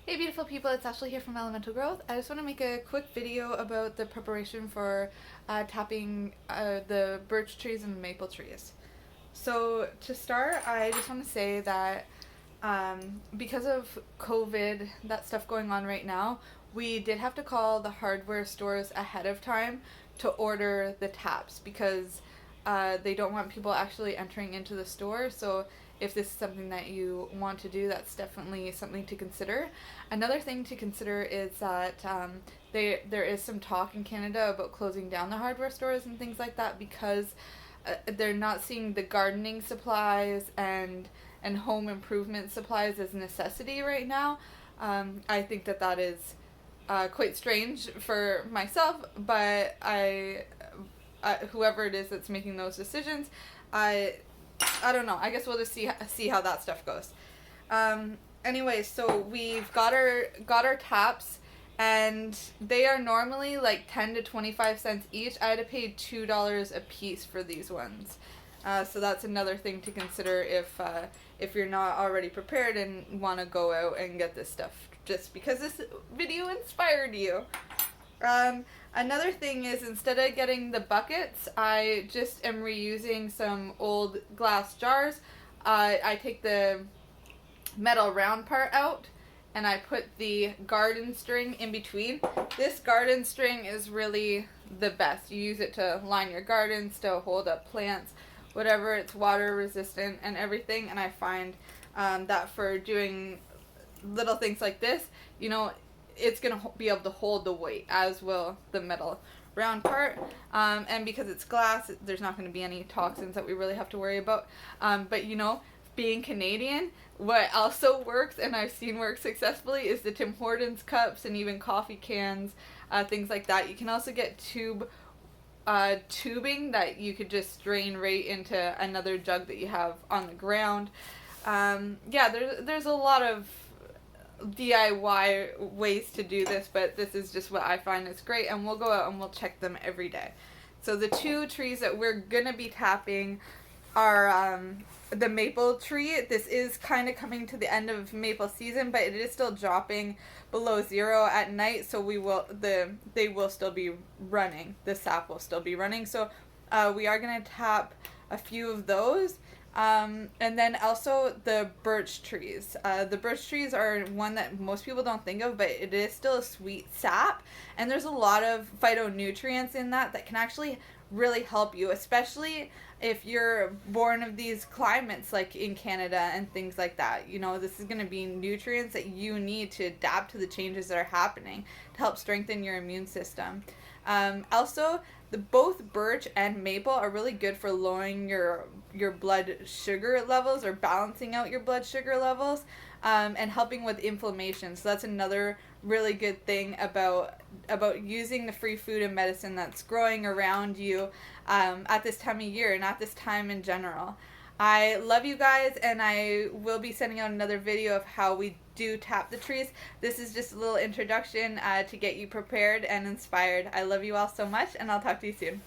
Hey beautiful people, it's Ashley here from Elemental Growth. I just want to make a quick video about the preparation for tapping the birch trees and maple trees. So to start, I just want to say that because of COVID, that stuff going on right now, we did have to call the hardware stores ahead of time to order the taps because they don't want people actually entering into the store. So if this is something that you want to do, that's definitely something to consider. Another thing to consider is that there is some talk in Canada about closing down the hardware stores and things like that because they're not seeing the gardening supplies and home improvement supplies as a necessity right now. I think that is quite strange for myself, but whoever it is that's making those decisions, I don't know. I guess we'll just see how that stuff goes. Anyway, so we've got our taps, and they are normally like 10 to 25 cents each. I had to pay $2 a piece for these ones. So that's another thing to consider if you're not already prepared and want to go out and get this stuff just because this video inspired you. Another thing is, instead of getting the buckets, I just am reusing some old glass jars. I take the metal round part out and I put the garden string in between. This garden string is really the best. You use it to line your gardens, to hold up plants, whatever. It's water resistant and everything, and I find that for doing little things like this, it's going to be able to hold the weight, as will the metal round part. And because it's glass, there's not going to be any toxins that we really have to worry about. But being Canadian, what also works, and I've seen work successfully, is the Tim Hortons cups and even coffee cans, things like that. You can also get tubing that you could just strain right into another jug that you have on the ground. There's a lot of DIY ways to do this, but this is just what I find is great, and we'll go out and we'll check them every day. So the two trees that we're gonna be tapping are the maple tree. This is kind of coming to the end of maple season, but it is still dropping below zero at night, so they will still be running. The sap will still be running, so we are gonna tap a few of those. And then also the birch trees. The birch trees are one that most people don't think of, but it is still a sweet sap, and there's a lot of phytonutrients in that can actually really help you, especially if you're born of these climates like in Canada and things like that. This is going to be nutrients that you need to adapt to the changes that are happening to help strengthen your immune system. Also, both birch and maple are really good for lowering your blood sugar levels, or balancing out your blood sugar levels, and helping with inflammation. So that's another really good thing about using the free food and medicine that's growing around you at this time of year and at this time in general. I love you guys, and I will be sending out another video of how we do tap the trees. This is just a little introduction to get you prepared and inspired. I love you all so much, and I'll talk to you soon.